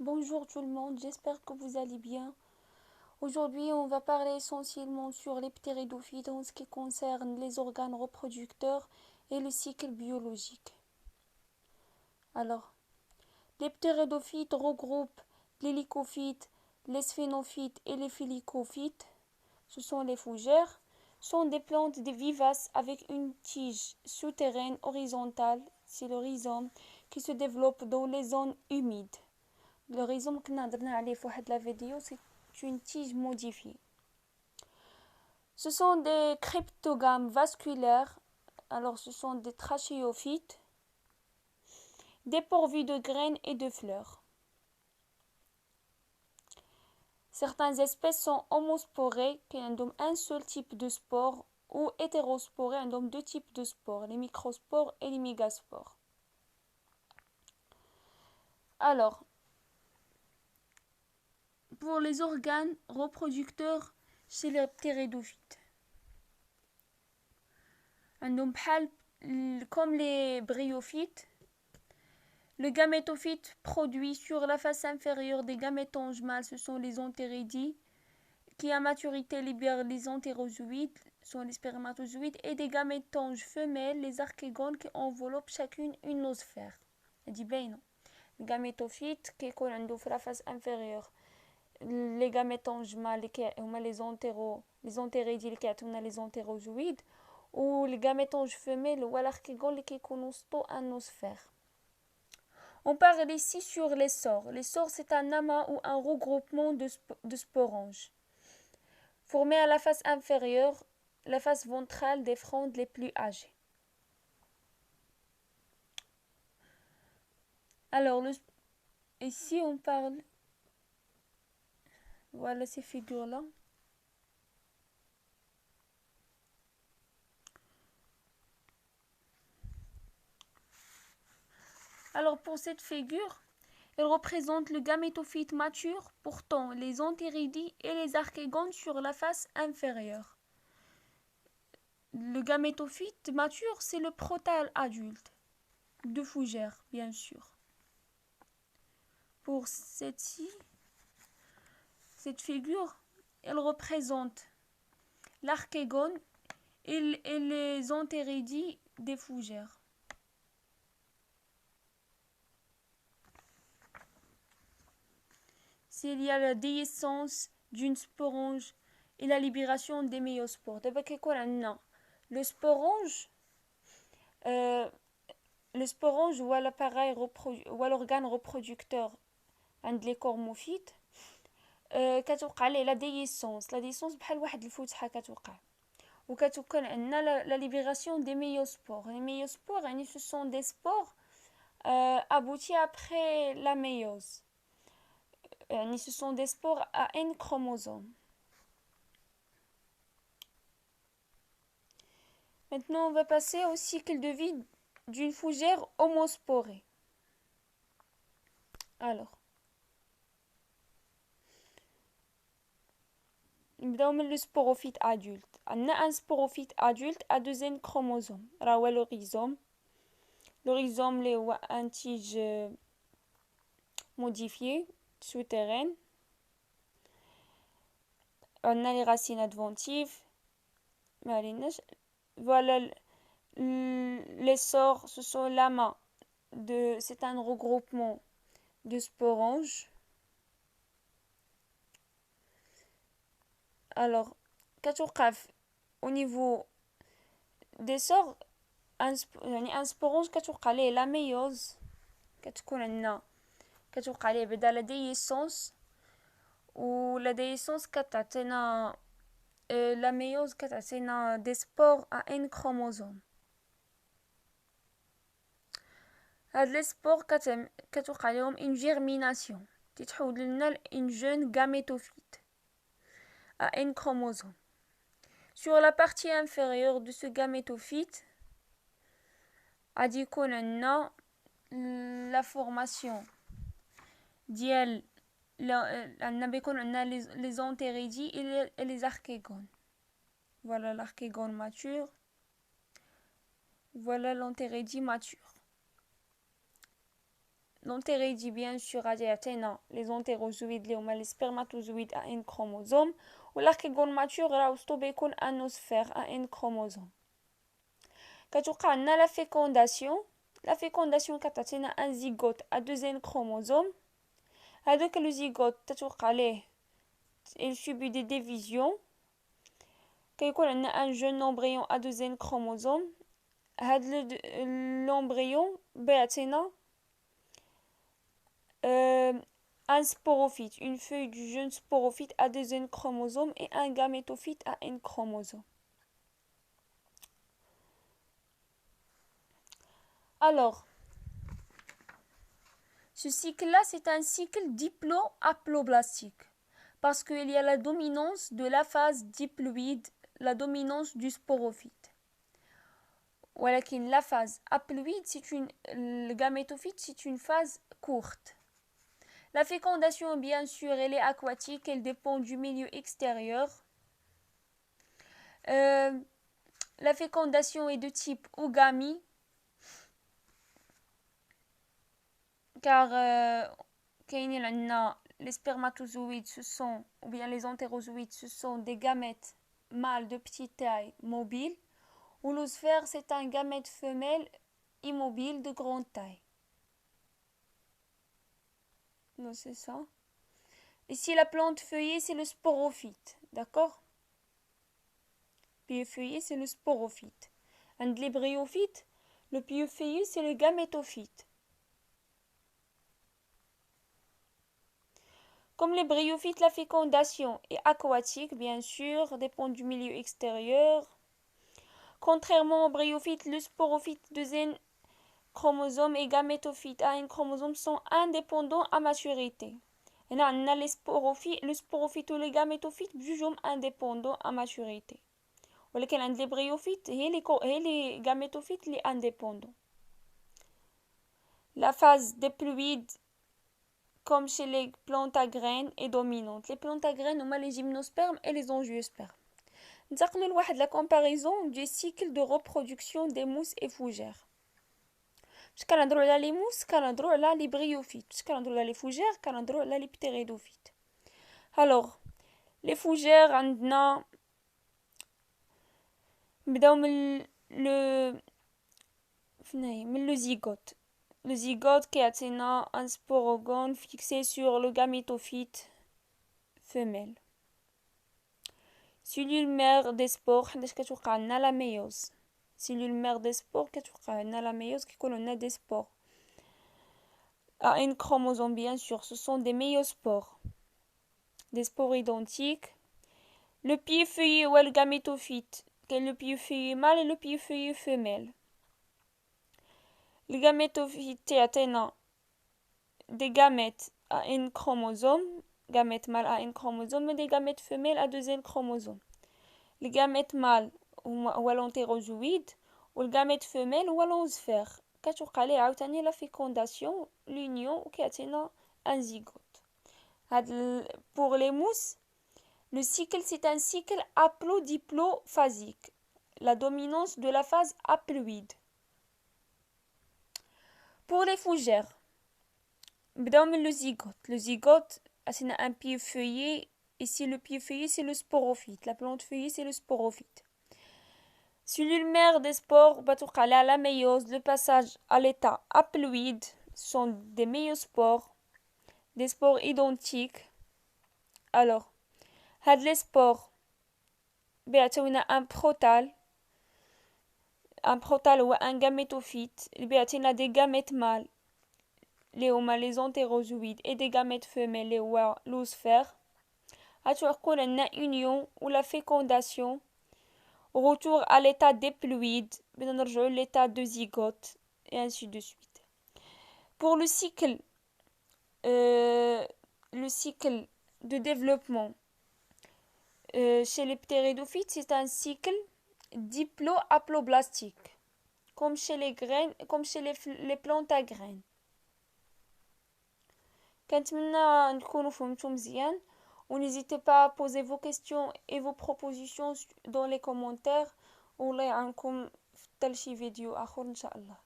Bonjour tout le monde, j'espère que vous allez bien. Aujourd'hui, on va parler essentiellement sur les ptéridophytes en ce qui concerne les organes reproducteurs et le cycle biologique. Alors, les ptéridophytes regroupent les lycophytes, les sphénophytes et les phyllocophytes. Ce sont les fougères. Sont des plantes vivaces avec une tige souterraine horizontale, c'est le rhizome, qui se développe dans les zones humides. Le rhizome que nous avons fait la vidéo, c'est une tige modifiée. Ce sont des cryptogames vasculaires. Alors, ce sont des trachéophytes dépourvus de graines et de fleurs. Certaines espèces sont homosporées, qui ont un seul type de spore, ou hétérosporées, qui ont deux types de spores, les microspores et les mégaspores. Alors, pour les organes reproducteurs chez les ptéridophytes, comme les bryophytes, le gamétophyte produit sur la face inférieure des gamétonges mâles, ce sont les entéridies, qui à maturité libèrent les entérozoïdes, sont les spermatozoïdes, et des gamétonges femelles, les archégones, qui enveloppent chacune une osphère. dit bien non. Le gamétophyte qui est عنده في la face inférieure les gamétonges mâles qui هما les entérédies qui ont les entérozoïdes, ou les gamétonges femelles ou l'archégone qui constituent un osphère. On parle ici sur les sores. Les sores, c'est un amas ou un regroupement de sporanges formé à la face inférieure, la face ventrale des frondes les plus âgées. Alors, ici, on parle. Voilà ces figures-là. Alors, pour cette figure, elle représente le gamétophyte mature portant les entéridies et les archégones sur la face inférieure. Le gamétophyte mature, c'est le protale adulte de fougère, bien sûr. Pour cette figure, elle représente l'archégone et les entéridies des fougères. S'il y a la déhiscence d'une sporange et la libération des méiospores. D'abord, le sporange, ou l'appareil ou l'organe reproducteur عند les cormophytes, كتوقع عليه لا ديسونس بحال واحد الفتحه كتوقع وكتكون عندنا la libération des méiospores. Les méiospores يعني ce sont des spores aboutis après la méiose. يعني ce sont des spores à N chromosomes. Maintenant, on va passer au cycle de vie d'une fougère homosporée. Alors, نبداو من le sporophyte adulte. عندنا un sporophyte adulte à deux N chromosomes. راه هو le rhizome. Le rhizome اللي هو un tige modifié souterraine. عندنا les racines adventives. Voilà, les sores, ce sont l'amas c'est un regroupement de sporanges. Alors, كتوقع au niveau des sores un sporange كتوقع عليه la méiose كتكون عندنا كتوقع عليه بعدا la déhiscence و la déhiscence كتعطينا la méiose كتعطينا des spores à N chromosomes. هاد لي سبور كتوقع لهم une germination تتحول لنا une jeune gamétophyte à N chromosomes. Sur la partie inférieure de ce gamétophyte غادي يكون عندنا la formation ديال عندنا بيكون عندنا les entéridies et les archégones. Voilà l'archégone mature. Voilà l'entéridie mature. l'entérédie bien sûr غادي يعطينا les entérozoïdes اللي هما les spermatozoïdes à un chromosome ولا كيكون ماتور راه وسطو بيكون انوسفير à un chromosome. كتوقع عندنا la fécondation كتعطينا un zygote à deux chromosomes. هذاك le zygote تتوقع ليه il subit des divisions كيكون عندنا un jeune embryon à deux chromosomes. هاد l'embryon بيعطينا un sporophyte, une feuille du jeune sporophyte à deux chromosomes et un gamétophyte à un chromosome. Alors, ce cycle-là, c'est un cycle diplo-haploblastique parce qu'il y a la dominance de la phase diploïde, la dominance du sporophyte. ولكن la phase haploïde, le gamétophyte, c'est une phase courte. La fécondation, bien sûr, elle est aquatique, elle dépend du milieu extérieur. La fécondation est de type ougamie, car les spermatozoïdes, ou bien les entérozoïdes, ce sont des gamètes mâles de petite taille mobiles, ou l'oosphère, c'est un gamète femelle immobile de grande taille. Non, c'est ça. Ici, la plante feuillée, c'est le sporophyte, d'accord? Pieu feuillé, c'est le sporophyte. Un les bryophytes, le pieu feuillé, c'est le gamétophyte. Comme les bryophytes, la fécondation est aquatique, bien sûr, dépend du milieu extérieur. Contrairement aux bryophytes, le sporophyte, deuxième chromosome et gamétophyte à un chromosome sont indépendants à maturité. Et là, on a le sporophyte ou les gamétophytes, jugent indépendants à maturité. ولكن عند les bryophytes هي les gamétophytes les indépendants. La phase diploïde, comme chez les plantes à graines, est dominante. Les plantes à graines ont les gymnospermes et les angiospermes. ننتقلوا لواحد la comparaison du cycle de reproduction des mousses et fougères. باش كنهضروا على les mousses كنهضروا على les bryophytes. باش كنهضروا على les fougères كنهضروا على les ptéridophytes. Alors, les fougères عندنا نبداو من le zygote. Le zygote كيعطينا un sporogone fixé sur le gamétophyte femelle. Cellule mère des spores حيتاش كتوقع لنا la méiose. Cellule mère des spores كتوقع لنا la méiose كيكونوا لنا des spores. À un chromosome bien sûr, ce sont des méiospores. Des spores identiques. Le pied feuillé ou le gamétophyte, le pied feuillé mâle et le pied feuillé femelle. Le gamétophyte يعطينا des gamètes à un chromosome, gamètes mâles à un chromosome et des gamètes femelles à deuxième chromosome. Les gamètes mâles هو l'entérozoïde ou le gamète femelle هو l'oosphère. كتوقع ليه عاوتاني la fécondation, l'union وكيعطينا un zygote. Pour les mousses, le cycle c'est un cycle haplodiplophasique. La dominance de la phase haploïde. Pour les fougères, نبداو من le zygote. Le zygote, c'est un pied feuillé. Ici, le pied feuillé, c'est le sporophyte. La plante feuillée, c'est le sporophyte. Cellule mère des spores, la méiose, le passage à l'état haploïde, sont des méiospores, des spores identiques. Alors, les spores, un protal ou un gamétophyte, des gamètes mâles, les entérozoïdes et des gamètes femelles, l'oosphère. une union ou la fécondation, retour à l'état diploïde, l'état de zygote, et ainsi de suite. Pour le cycle de développement chez les ptéridophytes, c'est un cycle diplo-haploblastique, comme chez les plantes à graines. كنتمنى نكونوا فهمتوا مزيان ونزيدوا pas à poser vos questions et vos propositions dans les commentaires والله يعاونكم في حتى شي فيديو اخر ان شاء الله.